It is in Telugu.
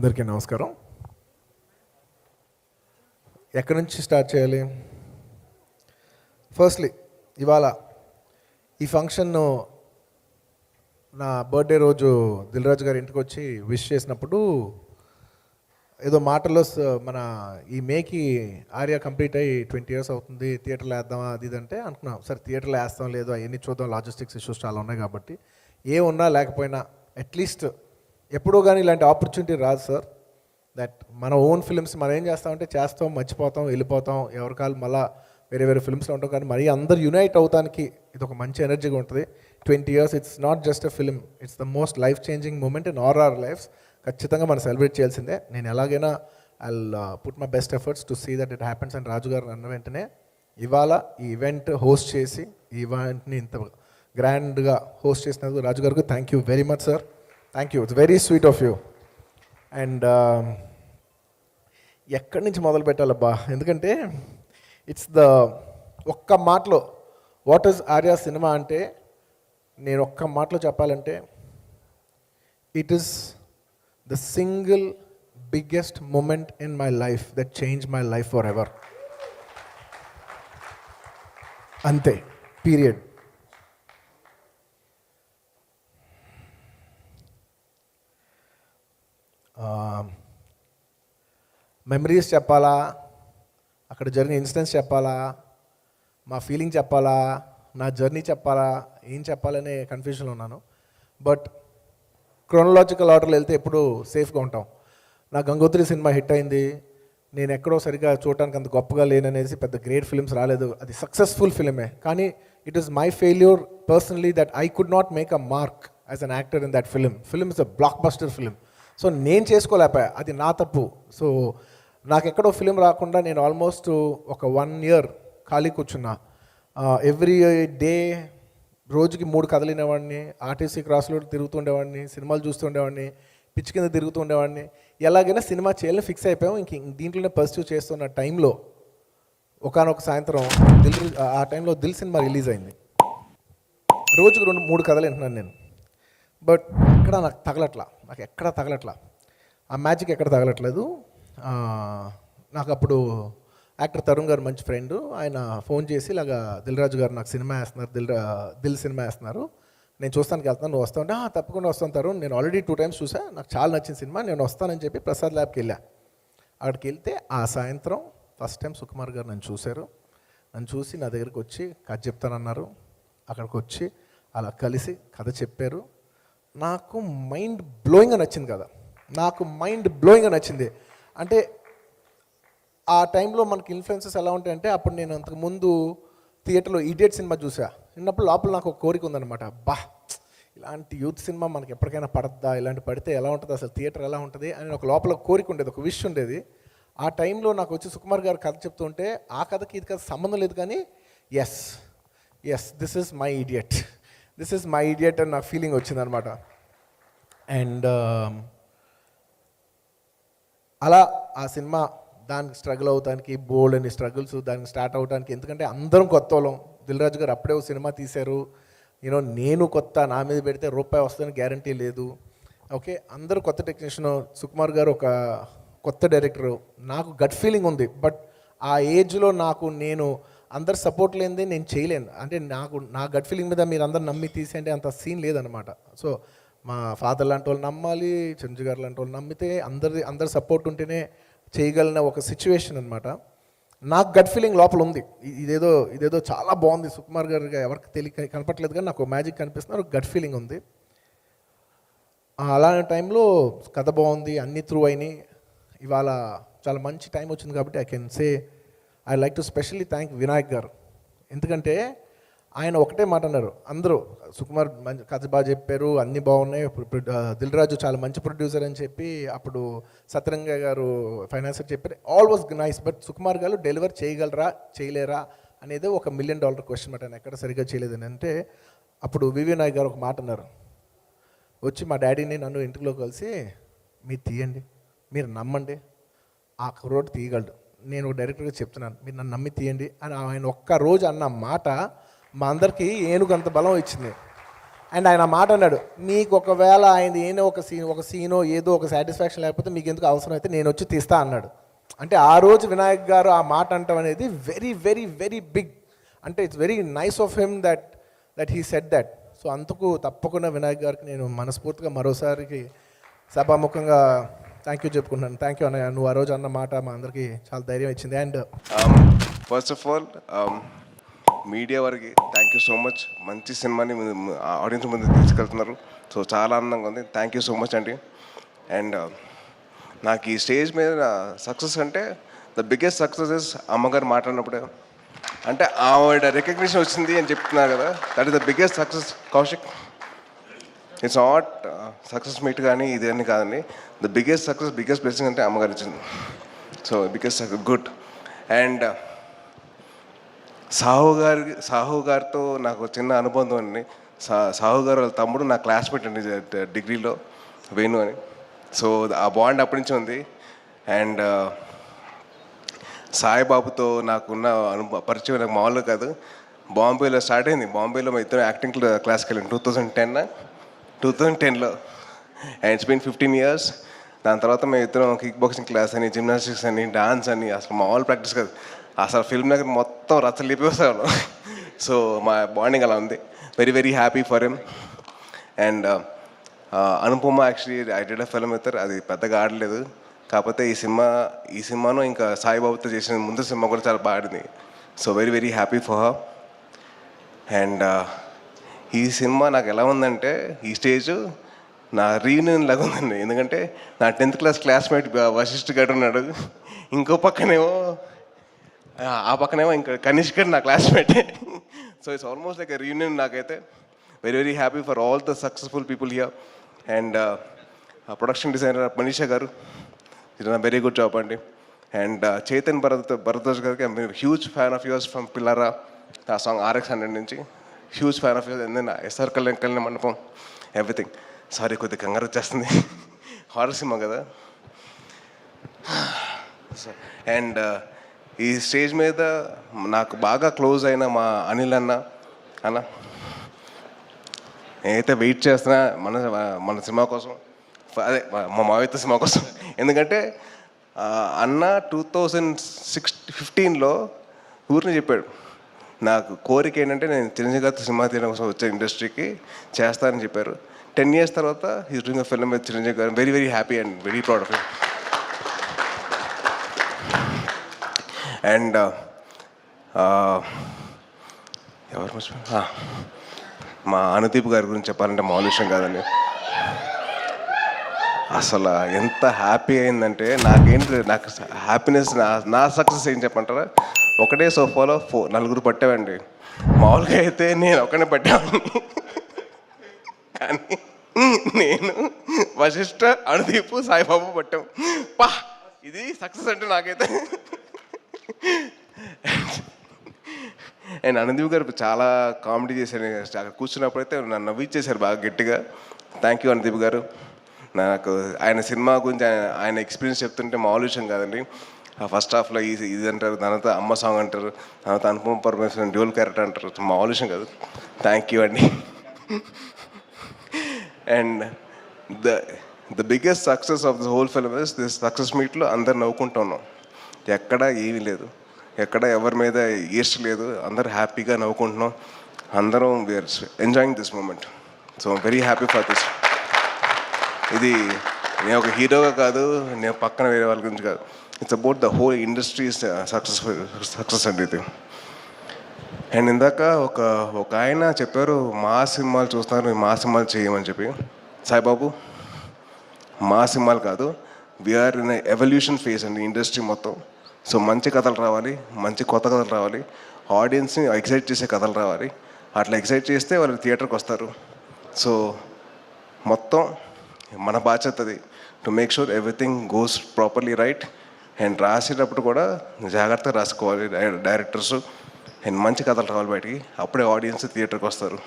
అందరికీ నమస్కారం. ఎక్కడి నుంచి స్టార్ట్ చేయాలి? ఫస్ట్లీ ఇవాళ ఈ ఫంక్షన్ను నా బర్త్డే రోజు దిల్ రాజు గారి ఇంటికి వచ్చి విష్ చేసినప్పుడు ఏదో మాటల్లో మన ఈ మేకి ఆర్యా కంప్లీట్ అయ్యి 20 years అవుతుంది, థియేటర్లో వేద్దామా అది ఇది అంటే అనుకున్నాం. సరే థియేటర్లో వేస్తాం లేదు అవన్నీ చూద్దాం, లాజిస్టిక్స్ ఇష్యూస్ చాలా ఉన్నాయి కాబట్టి ఏమున్నా లేకపోయినా అట్లీస్ట్ ఎప్పుడో కానీ ఇలాంటి ఆపర్చునిటీ రాదు సార్. దట్ మన ఓన్ ఫిల్మ్స్ మనం ఏం చేస్తామంటే చేస్తాం, మర్చిపోతాం, వెళ్ళిపోతాం, ఎవరికాలు మళ్ళీ వేరే వేరే ఫిల్మ్స్లో ఉంటాం. కానీ మరీ అందరు యునైట్ అవడానికి ఇది ఒక మంచి ఎనర్జీగా ఉంటుంది. 20 years it's not just a film, it's the most life changing moment in our lives. ఖచ్చితంగా మనం సెలబ్రేట్ చేయాల్సిందే. నేను ఎలాగైనా I put my best efforts to see that it happens. And Raju garu అన్న వెంటనే ఇవాళ ఈ ఈవెంట్ హోస్ట్ చేసి ఈ ఈవెంట్ని ఇంత గ్రాండ్గా హోస్ట్ చేసినందుకు రాజు గారికి thank you very much sir. Thank you, it's very sweet of you. And ఎక్కడి నుంచి మొదలు పెట్టాలబ్బా, ఎందుకంటే ఇట్స్ ద ఒక్క మాటలో వాట్ ఈజ్ ఆర్యా సినిమా అంటే, నేను ఒక్క మాటలో చెప్పాలంటే it is the single biggest moment in my life that change my life forever ఎవర్. అంతే, పీరియడ్. మెమరీస్ చెప్పాలా, అక్కడ జరిగిన ఇన్సిడెంట్స్ చెప్పాలా, మా ఫీలింగ్ చెప్పాలా, నా జర్నీ చెప్పాలా, ఏం చెప్పాలనే కన్ఫ్యూజన్లో ఉన్నాను. బట్ క్రోనలాజికల్ ఆర్డర్లో వెళ్తే ఎప్పుడు సేఫ్గా ఉంటాం. నా గంగోత్రి సినిమా హిట్ అయింది, నేను ఎక్కడో సరిగ్గా చూడటానికి అంత గొప్పగా లేననేసి పెద్ద గ్రేట్ ఫిల్మ్స్ రాలేదు. అది సక్సెస్ఫుల్ ఫిల్మే, కానీ it is my failure personally that I could not make a mark as an actor in that film. Film is a block buster film. So నేను చేసుకోలేకపోయా, అది నా తప్పు. సో నాకు ఎక్కడో ఫిలిం రాకుండా నేను ఆల్మోస్ట్ ఒక 1 year ఖాళీ కూర్చున్నా. ఎవ్రీ డే రోజుకి 3 కథలు వినేవాడిని, ఆర్టీసీ క్రాస్లో తిరుగుతుండేవాడిని, సినిమాలు చూస్తుండేవాడిని, పిచ్చి కింద తిరుగుతుండేవాడిని. ఎలాగైనా సినిమా చేయాలని ఫిక్స్ అయిపోయాం. దీంట్లోనే పర్స్యూ చేస్తున్న టైంలో ఒకానొక సాయంత్రం ఆ టైంలో దిల్ సినిమా రిలీజ్ అయింది. రోజుకు 2-3 కథలు వింటున్నాను నేను. బట్ ఎక్కడ నాకు ఎక్కడ తగలట్లా, ఆ మ్యాజిక్ ఎక్కడ తగలట్లేదు. నాకు అప్పుడు యాక్టర్ తరుణ్ గారు మంచి ఫ్రెండ్, ఆయన ఫోన్ చేసి ఇలాగా దిల్ రాజు గారు నాకు సినిమా వేస్తున్నారు, దిల్ సినిమా వేస్తున్నారు, నేను చూస్తానికి వెళ్తాను, నువ్వు వస్తావు అంటే తప్పకుండా వస్తాను తరుణ్, నేను ఆల్రెడీ 2 times చూసా, నాకు చాలా నచ్చిన సినిమా, నేను వస్తానని చెప్పి ప్రసాద్ ల్యాబ్కి వెళ్ళా. అక్కడికి వెళ్తే ఆ సాయంత్రం ఫస్ట్ టైం సుకుమార్ గారు నన్ను చూశారు. నన్ను చూసి నా దగ్గరికి వచ్చి కథ చెప్తానన్నారు. అక్కడికి వచ్చి అలా కలిసి కథ చెప్పారు. నాకు మైండ్ బ్లోయింగ్గా నచ్చింది కదా, నాకు మైండ్ బ్లోయింగ్గా నచ్చింది. అంటే ఆ టైంలో మనకి ఇన్ఫ్లుయెన్సెస్ ఎలా ఉంటాయంటే, అప్పుడు నేను అంతకుముందు థియేటర్లో ఇడియట్ సినిమా చూసా. విన్నప్పుడు లోపల నాకు ఒక కోరిక ఉందన్నమాట, బా ఇలాంటి యూత్ సినిమా మనకి ఎప్పటికైనా పడద్దా, ఇలాంటి పడితే ఎలా ఉంటుంది, అసలు థియేటర్ ఎలా ఉంటుంది అని ఒక లోపల కోరిక ఉండేది, ఒక విష్ ఉండేది. ఆ టైంలో నాకు వచ్చి సుకుమార్ గారు కథ చెప్తుంటే ఆ కథకి ఇది కథ సంబంధం లేదు, కానీ yes this is my idiot అని నాకు ఫీలింగ్ వచ్చిందనమాట. అండ్ అలా ఆ సినిమా దానికి స్ట్రగుల్ అవడానికి బోల్డ్ అని స్ట్రగుల్స్ దానికి స్టార్ట్ అవడానికి, ఎందుకంటే అందరం కొత్త వాళ్ళం. దిల్ రాజు గారు అప్పుడే సినిమా తీశారు, నేను కొత్త, నా మీద పెడితే రూపాయి వస్తుందని గ్యారంటీ లేదు. ఓకే, అందరూ కొత్త టెక్నీషియన్, సుకుమార్ గారు ఒక కొత్త డైరెక్టరు. నాకు గట్ ఫీలింగ్ ఉంది, బట్ ఆ ఏజ్లో నేను అందరు సపోర్ట్ లేనిదే నేను చేయలేను. అంటే నా గట్ ఫీలింగ్ మీద మీరు అందరు నమ్మి తీసేయంటే అంత సీన్ లేదనమాట. సో మా ఫాదర్ లాంటి వాళ్ళు నమ్మాలి, చంద్ర గారు లాంటి వాళ్ళు నమ్మితే అందరి సపోర్ట్ ఉంటేనే చేయగలిగిన ఒక సిచ్యువేషన్ అనమాట. నాకు గట్ ఫీలింగ్ లోపల ఉంది, ఇదేదో చాలా బాగుంది, సుకుమార్ గారు ఎవరికి కనపట్లేదు కానీ నాకు మ్యాజిక్ కనిపిస్తున్నారు, గట్ ఫీలింగ్ ఉంది. అలాంటి టైంలో కథ బాగుంది, అన్నీ త్రూ అయినాయి. ఇవాళ చాలా మంచి టైం వచ్చింది కాబట్టి I like to specially thank Vinayak గారు. ఎందుకంటే ఆయన ఒకటే మాట అన్నారు, అందరూ సుకుమార్ మంచి కథ బాగా చెప్పారు, అన్నీ బాగున్నాయి, దిల్ రాజు చాలా మంచి ప్రొడ్యూసర్ అని చెప్పి అప్పుడు సత్యరంగ గారు ఫైనాన్సర్ చెప్పారు, all was nice. But Sukumar గారు డెలివర్ చేయగలరా చేయలేరా అనేది ఒక $1 million క్వశ్చన్ మాట. ఆయన ఎక్కడ సరిగ్గా చేయలేదని అంటే అప్పుడు వివి నాయక్ గారు ఒక మాట అన్నారు, వచ్చి మా డాడీని నన్ను ఇంటిలో కలిసి మీరు తీయండి, మీరు నమ్మండి, ఆ కుర్రోడు తీయగలడు, నేను డైరెక్టర్గా చెప్తున్నాను, మీరు నన్ను నమ్మి తీయండి అని ఆయన ఒక్క రోజు అన్న మాట మా అందరికీ ఏనుగంత బలం ఇచ్చింది. అండ్ ఆయన ఆ మాట అన్నాడు, మీకు ఒకవేళ ఆయన ఏదో ఒక సీనో ఏదో ఒక సాటిస్ఫాక్షన్ లేకపోతే మీకు ఎందుకు అవసరం అయితే నేను వచ్చి తీస్తా అన్నాడు. అంటే ఆ రోజు వినాయక్ గారు ఆ మాట అంటాం అనేది వెరీ వెరీ వెరీ బిగ్. అంటే it's very nice of him that he said that. So అందుకు తప్పకుండా వినాయక్ గారికి నేను మనస్ఫూర్తిగా మరోసారికి సభాముఖంగా థ్యాంక్ యూ చెప్పుకుంటున్నాను. థ్యాంక్ యూ అన్నయ్య, నువ్వు ఆ రోజు అన్న మాట మా అందరికీ చాలా ధైర్యం ఇచ్చింది. And first of all media వారికి థ్యాంక్ యూ సో మచ్. మంచి సినిమాని ఆడియన్స్ ముందు తీసుకెళ్తున్నారు. సో చాలా ఆనందంగా ఉంది. థ్యాంక్ యూ సో మచ్ అండి. అండ్ నాకు ఈ స్టేజ్ మీద సక్సెస్ అంటే ద బిగ్గెస్ట్ సక్సెస్ ఇస్ అమ్మగారు మాట్లాడినప్పుడే, అంటే ఆవిడ రికగ్నిషన్ వచ్చింది అని చెప్తున్నారు కదా, that is the biggest success Kaushik. It's not success meet కానీ ఇది అని కాదండి. The biggest success, biggest blessing అంటే అమ్మగారు ఇచ్చింది. So biggest good. And Sahu గారితో నాకు చిన్న అనుబంధం అండి. సాహు గారు వాళ్ళ తమ్ముడు నా క్లాస్మేట్ అండి డిగ్రీలో, వేణు అని. సో ఆ బాండ్ అప్పటి నుంచి ఉంది. అండ్ సాయిబాబుతో నాకున్న పరిచయం నాకు మామూలుగా కాదు. బాంబేలో స్టార్ట్ అయింది. బాంబేలో మా ఇద్దరు యాక్టింగ్ క్లాస్కి వెళ్ళాను 2010లో. And it's been 15 years. దాని తర్వాత మేము ఇద్దరం కిక్ బాక్సింగ్ క్లాస్ అని, జిమ్నాస్టిక్స్ అని, డాన్స్ అని, అసలు మామూలు ప్రాక్టీస్ కాదు. అసలు ఫిల్మ్ దగ్గర మొత్తం రచ్చలు లేపేసాను. సో మా బాండింగ్ అలా ఉంది. Very very happy for him. And Anupama actually I did a film with her. అది పెద్దగా ఆడలేదు. కాకపోతే ఈ సినిమాను ఇంకా సాయిబాబుతో చేసిన ముందు సినిమా కూడా చాలా బాగుంది. So very very happy for her. And ఈ సినిమా నాకు ఎలా ఉందంటే, ఈ స్టేజ్ నా రీయూనియన్ లాగా ఉందండి. ఎందుకంటే నా 10th క్లాస్ క్లాస్మేట్ వశిష్ఠ్ గారు ఉన్నాడు. ఇంకో పక్కనేమో ఇంకా కనిష్క్ గారు నా క్లాస్మేటే. So it's almost like a reunion నాకైతే. Very very happy for all the successful people here. And production designer Manisha garu, ఇది నా వెరీ గుడ్ జాబ్ అండి. అండ్ చైతన్ భరద్వాజ్ గారికి I'm huge fan of yours from పిల్లరా, ఆ సాంగ్ RX100 నుంచి huge fan of yours. And then SR Kalyana Mandapam, everything. Sorry కొద్దిగా కంగారు వచ్చేస్తుంది, హారర్ సినిమా కదా. అండ్ ఈ స్టేజ్ మీద నాకు బాగా క్లోజ్ అయిన మా అనిల్ అన్న నేనైతే వెయిట్ చేస్తున్నా మన సినిమా కోసం, అదే మా మావిత సినిమా కోసం. ఎందుకంటే అన్న 2015లో ఊరిని చెప్పాడు, నాకు కోరిక ఏంటంటే నేను చిరంజీవి గారితో సినిమా తీయడం కోసం వచ్చే ఇండస్ట్రీకి చేస్తానని చెప్పారు. 10 years తర్వాత he's doing a film with Chiranjeevi garu. Very very happy and very proud of it. And ఎవరు మర్చిపోయి, మా అనుదీప్ గారి గురించి చెప్పాలంటే మామూలు విషయం కాదండి. అసలు ఎంత హ్యాపీ అయిందంటే నాకు హ్యాపీనెస్, నా సక్సెస్ ఏం చెప్పంటారా, ఒకటే సోఫాలో 4 పట్టామండి. మామూలుగా అయితే నేను ఒకనే పట్టామని, కానీ నేను వశిష్ఠ, అనుదీప్, సాయిబాబు పట్టాం. ఇది సక్సెస్ అంటే నాకైతే. అండ్ అనుదీప్ గారు చాలా కామెడీ చేశారు. అక్కడ కూర్చున్నప్పుడైతే నన్ను నవ్విచ్చేశారు బాగా గట్టిగా. థ్యాంక్ యూ అనుదీప్ గారు. నాకు ఆయన సినిమా గురించి ఆయన ఎక్స్పీరియన్స్ చెప్తుంటే మామూలు విషయం కాదండి. ఫస్ట్ హాఫ్లో ఇది అంటారు, తర్వాత అమ్మ సాంగ్ అంటారు, తర్వాత అనుపమ పరమేశ్వరన్ డ్యూల్ క్యారెక్టర్ అంటారు. మామూలు విషయం కాదు. థ్యాంక్ యూ అండి. And the biggest success of the whole film is this success మీట్లో అందరు నవ్వుకుంటూ ఉన్నాం. ఎక్కడ ఏమీ లేదు, ఎక్కడ ఎవరి మీద ఈస్ట్ లేదు, అందరు హ్యాపీగా నవ్వుకుంటున్నాం. అందరం we are enjoying this moment. So very happy for this. ఇది నేను ఒక హీరోగా కాదు, నేను పక్కన వేరే వాళ్ళ గురించి కాదు, it's about the whole industry success అండి ఇది. అండ్ ఇందాక ఒక ఆయన చెప్పారు, మా సినిమాలు చూస్తున్నారు, మా సినిమాలు చేయమని చెప్పి. సాయిబాబు, మా సినిమాలు కాదు, వీఆర్ ఇన్ ఎవల్యూషన్ ఫేజ్ అండి ఇండస్ట్రీ మొత్తం. సో మంచి కథలు రావాలి, మంచి కొత్త కథలు రావాలి, ఆడియన్స్ని ఎక్సైట్ చేసే కథలు రావాలి. అట్లా ఎక్సైట్ చేస్తే వాళ్ళు థియేటర్కి వస్తారు. సో మొత్తం మన బాధ్యత అది, to make sure everything goes properly right. And రాసేటప్పుడు కూడా జాగ్రత్తగా రాసుకోవాలి డైరెక్టర్స్. అండ్ మంచి కథలు రావాలి బయటికి, అప్పుడే ఆడియన్స్ థియేటర్కి వస్తారు.